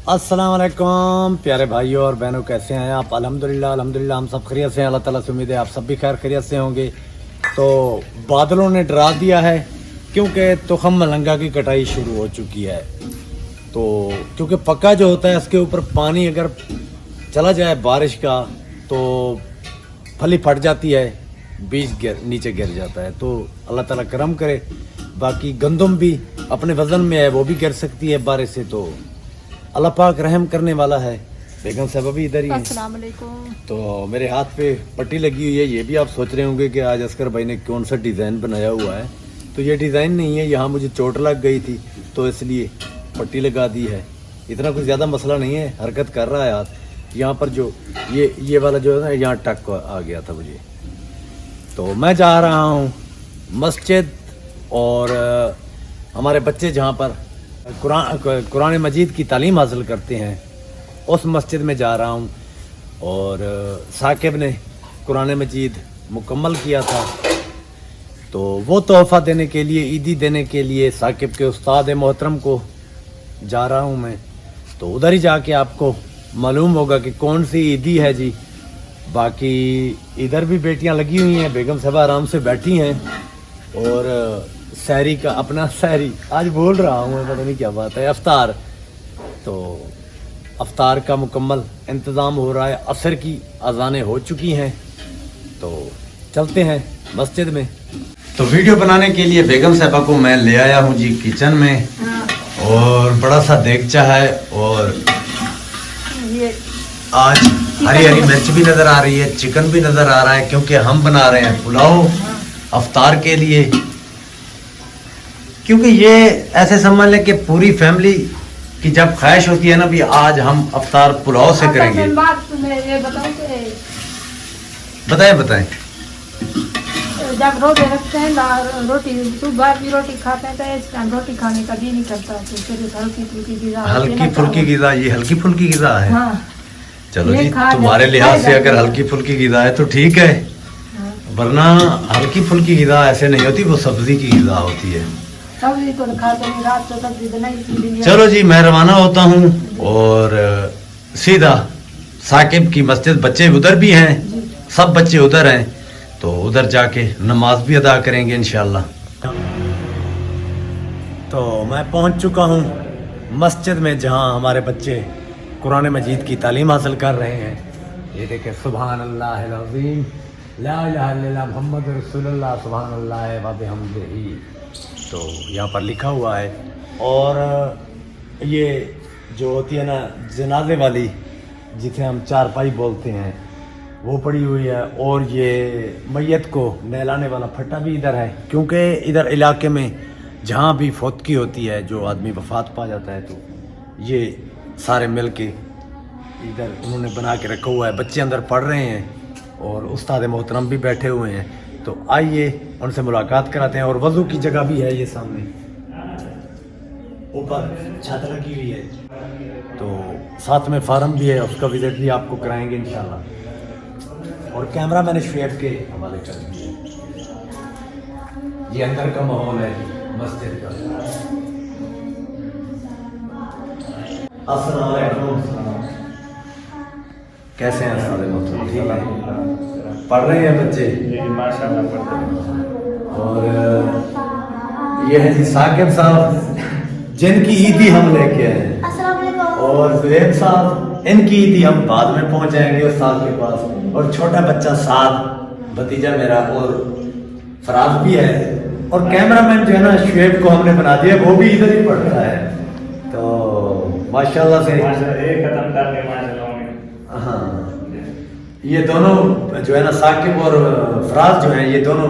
अस्सलाम वालेकुम प्यारे भाइयों और बहनों, कैसे हैं आप? अल्हम्दुलिल्लाह अल्हम्दुलिल्लाह हम सब खैरियत से हैं। अल्लाह ताला से उम्मीद है आप सब भी खैर खैरियत से होंगे। तो बादलों ने डरा दिया है क्योंकि तुखम मलंगा की कटाई शुरू हो चुकी है। तो क्योंकि पक्का जो होता है उसके ऊपर पानी अगर चला जाए बारिश का तो फली फट जाती है, बीज नीचे गिर जाता है। तो अल्लाह ताला करम करे। बाकी गंदम भी अपने वज़न में है, वो भी गिर सकती है बारिश से। तो अल्लाह पाक रहम करने वाला है। बेगम साहब अभी इधर ही हैं। अस्सलाम वालेकुम। तो मेरे हाथ पे पट्टी लगी हुई है। ये भी आप सोच रहे होंगे कि आज असकर भाई ने कौन सा डिज़ाइन बनाया हुआ है। तो ये डिज़ाइन नहीं है, यहाँ मुझे चोट लग गई थी तो इसलिए पट्टी लगा दी है। इतना कुछ ज़्यादा मसला नहीं है, हरकत कर रहा है हाथ। यहाँ पर जो ये वाला जो है ना, यहाँ टक आ गया था मुझे। तो मैं जा रहा हूँ मस्जिद, और हमारे बच्चे जहाँ पर कुरान मजीद की तालीम हासिल करते हैं उस मस्जिद में जा रहा हूँ। और साकिब ने कुरान मजीद मुकम्मल किया था, तो वो तोहफ़ा देने के लिए, ईदी देने के लिए साकिब के उस्ताद मोहतरम को जा रहा हूँ मैं। तो उधर ही जाके आपको मालूम होगा कि कौन सी ईदी है जी। बाकी इधर भी बेटियाँ लगी हुई हैं, बेगम साहबा आराम से बैठी हैं। और सहरी का अपना सहरी आज बोल रहा हूँ, पता नहीं क्या बात है, अफ्तार। तो अफ्तार का मुकम्मल इंतज़ाम हो रहा है। असर की अज़ानें हो चुकी हैं, तो चलते हैं मस्जिद में। तो वीडियो बनाने के लिए बेगम साहबा को मैं ले आया हूँ जी किचन में। और बड़ा सा देगचा है, और ये आज हरी हरी मिर्च भी नज़र आ रही है, चिकन भी नज़र आ रहा है, क्योंकि हम बना रहे हैं पुलाव अफ्तार के लिए। क्योंकि ये ऐसे समझ लें कि पूरी फैमिली की जब ख्वाहिश होती है ना भी आज हम अफ्तार पुलाव से करेंगे। बात तुम्हें ये बताऊं कि बताएं। जब रोजे रखते हैं रोटी सुबह भी रोटी खाते हैं तो इस टाइम रोटी खाने का भी नहीं करता। तो फिर हल्की फुल्की गिज़ा, हल्की फुल्की गिज़ा, ये हल्की फुल्की गिज़ा है। हाँ। चलो ये जी, खा तुम्हारे जाते- लिहाज से खाए अगर जाते- हल्की फुल्की गिज़ा है तो ठीक है, वरना हल्की फुल्की गिज़ा ऐसे नहीं होती, वो सब्जी की गिज़ा होती है। सब्जी तो खाते हैं, रात को सब्जी बनाई थी। चलो जी, मैं रवाना होता हूँ और सीधा साकिब की मस्जिद। बच्चे उधर भी हैं, सब बच्चे उधर हैं, तो उधर जाके नमाज भी अदा करेंगे इंशाल्लाह। तो मैं पहुँच चुका हूँ मस्जिद में, जहाँ हमारे बच्चे कुरान मजीद की तालीम हासिल कर रहे हैं। ये देखें, सुभान अल्लाह अज़ीम, ला इलाहा इल्लल्लाह मुहम्मद रसूलुल्लाह, सुभान अल्लाह व बिहम्दिही। तो यहाँ पर लिखा हुआ है। और ये जो होती है ना जनाजे वाली, जिसे हम चारपाई बोलते हैं, वो पड़ी हुई है। और ये मैयत को नहलाने वाला फट्टा भी इधर है, क्योंकि इधर इलाके में जहाँ भी फौतकी होती है, जो आदमी वफात पा जाता है, तो ये सारे मिल के इधर उन्होंने बना के रखा हुआ है। बच्चे अंदर पढ़ रहे हैं और उस्ताद मोहतरम भी बैठे हुए हैं। तो आइए उनसे मुलाकात कराते हैं। और वज़ू की जगह भी है, ये सामने ऊपर छत लगी हुई है, तो साथ में फार्म भी है, उसका विजिट भी आपको कराएंगे इंशाल्लाह। और कैमरा मैंने शुएब के हवाले कर दिया। ये अंदर का माहौल है मस्जिद का। अस्सलाम वालेकुम। कैसे हैं सारे मोहतरम? ठीक है, पढ़ रहे हैं बच्चे? माशाल्लाह पढ़ते हैं। और ये है जी साकिब साहब, जिनकी ईदी हम लेके आए हैं। और ज़ुहैब साहब, इनकी ईदी हम बाद में पहुंचाएंगे उस्ताद के पास। और छोटा बच्चा साद, भतीजा मेरा, और फराज भी है। और कैमरामैन जो है ना शुएब को हमने बना दिया, वो भी इधर ही पढ़ता है। तो माशाल्लाह से एक खत्म करके माशाल्लाह। हाँ, ये दोनों जो है ना साकिब और फराज जो हैं, ये दोनों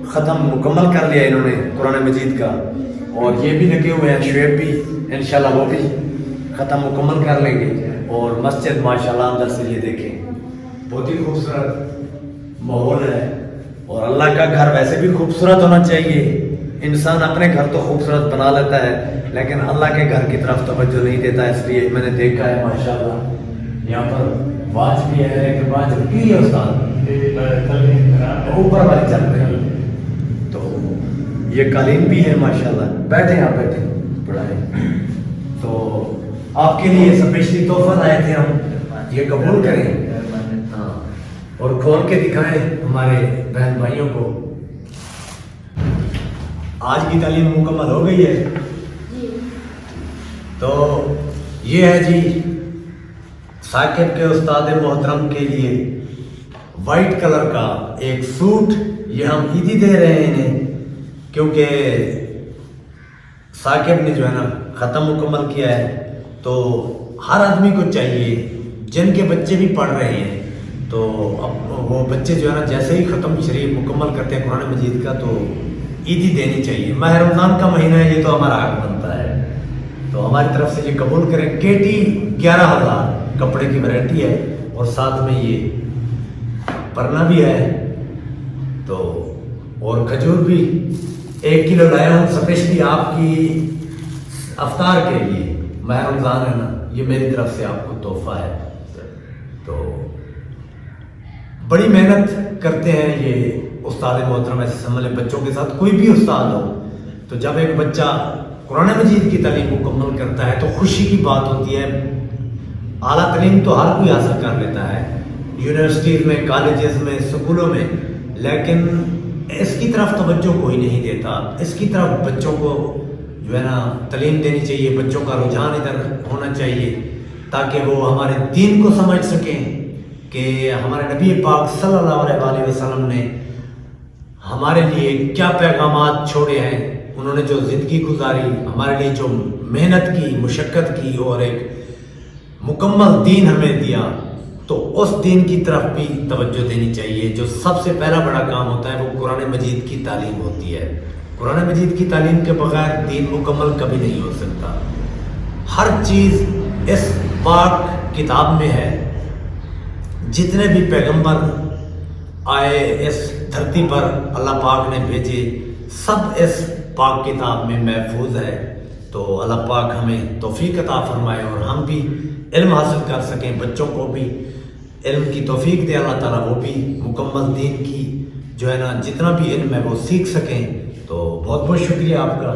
ख़त्म मुकम्मल कर लिया इन्होंने कुरान मजीद का। और ये भी लगे हुए हैं, शुएब भी, इंशाल्लाह वो भी ख़त्म मुकम्मल कर लेंगे। और मस्जिद माशाल्लाह अंदर से ये देखें, बहुत ही खूबसूरत माहौल है। और अल्लाह का घर वैसे भी खूबसूरत होना चाहिए। इंसान अपने घर तो खूबसूरत बना लेता है, लेकिन अल्लाह के घर की तरफ तवज्जो नहीं देता। इसलिए मैंने देखा है माशाल्लाह यहाँ पर वाच भी है, लेकिन वाच रुकी है उस्ताद, ऊपर वाली चल रही है। तो ये कालीन भी है माशाल्लाह। बैठे आप, बैठे पढ़ाए। तो آپ کے لیے स्पेशली तोहफा लाए थे हम, ये कबूल करें हाँ, और खोल के दिखाएं हमारे बहन भाइयों को। आज की तालीम मुकम्मल हो गई है, तो ये है जी साकिब के उस्ताद मोहतरम के लिए वाइट कलर का एक सूट, ये हम ईदी दे रहे हैं इन्हें, क्योंकि साकिब ने जो है ना ख़त्म मुकम्मल किया है। तो हर आदमी को चाहिए, जिनके बच्चे भी पढ़ रहे हैं, तो अब वो बच्चे जो है ना जैसे ही ख़त्म शरीफ मुकम्मल करते हैं कुरान मजीद का, तो ईदी देनी चाहिए। माह रमज़ान का महीना है, ये तो हमारा हक बनता है, तो हमारी तरफ से ये कबूल करें। केटी 11,000 कपड़े की वैरायटी है, और साथ में ये परना भी है, तो और खजूर भी 1 किलो लाया हूँ स्पेशली आपकी अफ्तार के लिए। माह रमज़ान है ना, ये मेरी तरफ से आपको तोहफा है। तो बड़ी मेहनत करते हैं ये उस्ताद मोहतरम ऐसे संभले बच्चों के साथ। कोई भी उस्ताद हो, तो जब एक बच्चा कुरान मजीद की तालीम मुकम्मल करता है तो खुशी की बात होती है। आला तालीम तो हर कोई हासिल कर लेता है, यूनिवर्सिटीज़ में, कॉलेजेस में, स्कूलों में, लेकिन इसकी तरफ तवज्जो कोई नहीं देता। इसकी तरफ बच्चों को जो है ना तालीम देनी चाहिए, बच्चों का रुझान इधर होना चाहिए, ताकि वो हमारे दीन को समझ सकें कि हमारे नबी पाक सल्लल्लाहु अलैहि वसल्लम ने हमारे लिए क्या पैगामात छोड़े हैं। उन्होंने जो ज़िंदगी गुजारी, हमारे लिए जो मेहनत की, मुशक्क़त की, और एक मुकम्मल दीन हमें दिया, तो उस दीन की तरफ भी तवज्जो देनी चाहिए। जो सबसे पहला बड़ा काम होता है वो कुरान मजीद की तालीम होती है। कुरान मजीद की तालीम के बगैर दीन मुकम्मल कभी नहीं हो सकता। हर चीज़ इस पाक किताब में है। जितने भी पैगंबर आए इस धरती पर अल्लाह पाक ने भेजे, सब इस पाक किताब में महफूज है। तो अल्लाह पाक हमें तौफीक अता फरमाए और हम भी इल्म हासिल कर सकें, बच्चों को भी इल्म की तौफीक दे अल्लाह ताला, वो भी मुकम्मल दीन की जो है ना जितना भी इल्म है वो सीख सकें। तो बहुत बहुत शुक्रिया आपका।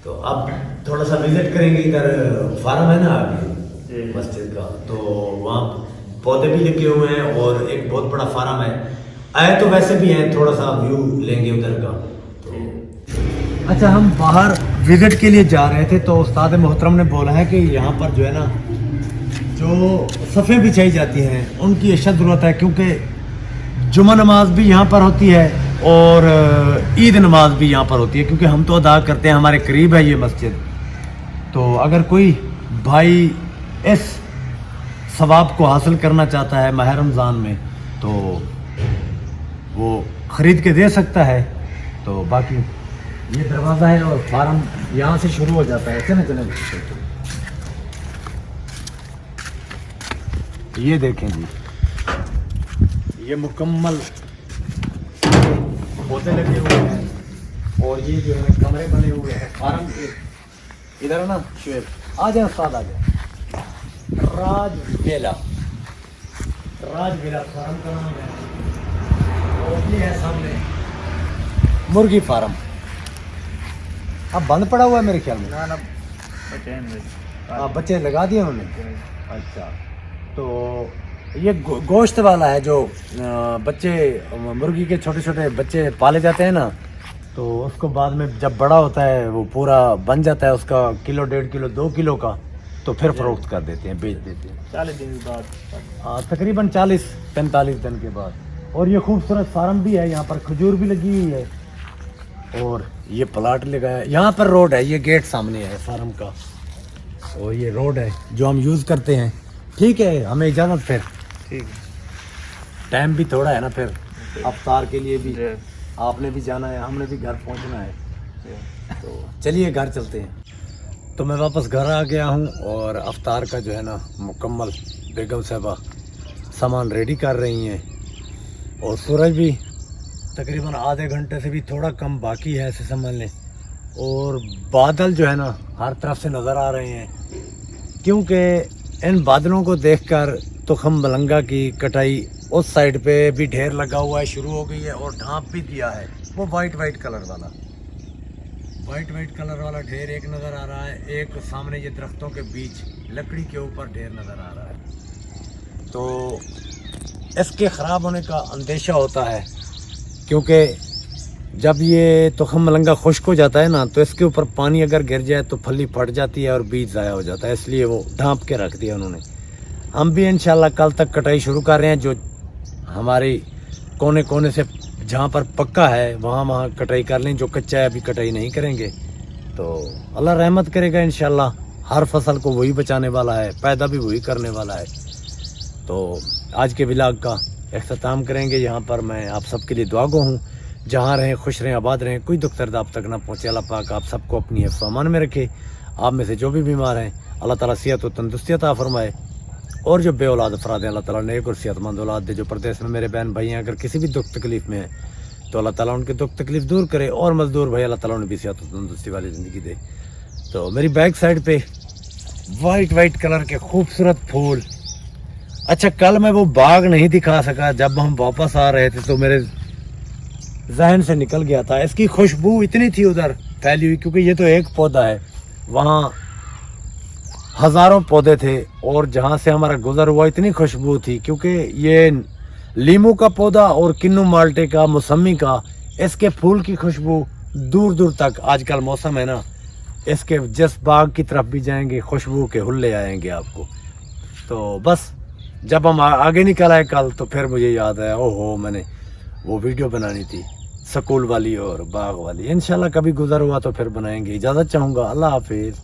तो अब थोड़ा सा विज़िट करेंगे, इधर फार्म है ना आगे मस्जिद का, तो वहाँ पौधे भी लगे हुए हैं और एक बहुत बड़ा फार्म है। आए तो वैसे भी हैं, थोड़ा सा व्यू लेंगे उधर का। तो अच्छा, हम बाहर विज़िट के लिए जा रहे थे, तो उस्ताद मोहतरम ने बोला है कि यहाँ पर जो है ना जो सफ़े बिछाई जाती हैं उनकी अशद ज़रूरत है, क्योंकि जुमा नमाज भी यहाँ पर होती है और ईद नमाज भी यहाँ पर होती है, क्योंकि हम तो अदा करते हैं, हमारे करीब है ये मस्जिद। तो अगर कोई भाई इस सवाब को हासिल करना चाहता है माह रमज़ान में, तो वो ख़रीद के दे सकता है। तो बाकी ये दरवाज़ा है और फार्म यहाँ से शुरू हो जाता है। चलें चलें, ये देखें जी, ये मुकम्मल पौधे लगे हुए हैं और ये जो है कमरे बने हुए हैं फार्म के। इधर है ना शुएब, आ जाए उस्ताद, आ जाए। राजबेला फार्म का नाम है, और ये है सामने मुर्गी फार्म। अब बंद पड़ा हुआ है मेरे ख्याल में। बच्चे लगा दिए उन्होंने। अच्छा, तो ये गोश्त वाला है जो बच्चे मुर्गी के छोटे छोटे बच्चे पाले जाते हैं ना, तो उसको बाद में जब बड़ा होता है वो पूरा बन जाता है, उसका किलो 1.5 किलो 2 किलो का, तो फिर फरोख्त कर देते हैं, बेच देते हैं 40 दिन के बाद, तकरीबन 40-45 दिन के बाद। और ये खूबसूरत फार्म भी है, यहाँ पर खजूर भी लगी हुई है और ये प्लाट लगा है। यहाँ पर रोड है, ये गेट सामने है फार्म का, और ये रोड है जो हम यूज़ करते हैं। ठीक है, हमें इजाज़त फिर। ठीक है, टाइम भी थोड़ा है ना, फिर अफ्तार के लिए भी आपने भी जाना है, हमने भी घर पहुंचना है, तो चलिए घर चलते हैं। तो मैं वापस घर आ गया हूं और अफ्तार का जो है ना मुकम्मल बेगम साहबा सामान रेडी कर रही हैं, और सूरज भी तकरीबन आधे घंटे से भी थोड़ा कम बाकी है ऐसे समझ लें। और बादल जो है ना हर तरफ से नज़र आ रहे हैं, क्योंकि इन बादलों को देखकर तुखम मलंगा की कटाई उस साइड पे भी ढेर लगा हुआ है, शुरू हो गई है, और ढाँप भी दिया है वो वाइट कलर वाला। वाइट वाइट कलर वाला ढेर एक नज़र आ रहा है, एक सामने ये दरख्तों के बीच लकड़ी के ऊपर ढेर नज़र आ रहा है। तो इसके ख़राब होने का अंदेशा होता है, क्योंकि जब ये तुखम मलंगा खुश्क हो जाता है ना, तो इसके ऊपर पानी अगर गिर जाए तो फली फट जाती है और बीज ज़ाया हो जाता है, इसलिए वो ढांप के रख दिया उन्होंने। हम भी इंशाल्लाह कल तक कटाई शुरू कर रहे हैं। जो हमारी कोने कोने से जहाँ पर पक्का है वहाँ कटाई कर लें, जो कच्चा है अभी कटाई नहीं करेंगे। तो अल्लाह रहमत करेगा इंशाल्लाह, हर फसल को वही बचाने वाला है, पैदा भी वही करने वाला है। तो आज के व्लॉग का इख्तिताम करेंगे यहाँ पर। मैं आप सबके लिए दुआ गो हूँ, जहाँ रहें खुश रहें, आबाद रहें, कोई दुख दर्द आप तक ना पहुँचे। अल्लाह पाक आप सबको अपनी हिफ्ज़ व अमान में रखे। आप में से जो भी बीमार हैं अल्लाह ताला सेहत और तंदुरुस्ती अता फरमाए, और जो बे औलाद अफराद हैं अल्लाह ताला नेक और सेहतमंद औलाद दे। जो परदेश में मेरे बहन भाई हैं अगर किसी भी दुख तकलीफ़ में हैं तो अल्लाह ताला उनके दुख तकलीफ़ दूर करे, और मज़दूर भाई अल्लाह ताला उन्हें भी सेहत और तंदुरुस्ती वाली ज़िंदगी दे। तो मेरी बैक साइड पे वाइट वाइट कलर के खूबसूरत फूल। अच्छा, कल मैं वो बाग नहीं दिखा सका, जब हम वापस आ रहे थे तो मेरे जहन से निकल गया था। इसकी खुशबू इतनी थी उधर फैली हुई, क्योंकि ये तो एक पौधा है, वहाँ हज़ारों पौधे थे, और जहाँ से हमारा गुजर हुआ इतनी खुशबू थी, क्योंकि ये लीमू का पौधा और किन्नू माल्टे का, मौसमी का, इसके फूल की खुशबू दूर दूर तक। आजकल मौसम है ना, इसके जिस बाग की तरफ भी जाएंगे खुशबू के हुल्ले आएंगे आपको। तो बस जब हम आगे निकल आए कल, तो फिर मुझे याद आया, ओहो मैंने वो वीडियो बनानी थी स्कूल वाली और बाग वाली। इंशाल्लाह कभी गुजर हुआ तो फिर बनाएंगे। इजाज़त चाहूँगा, अल्लाह हाफिज़।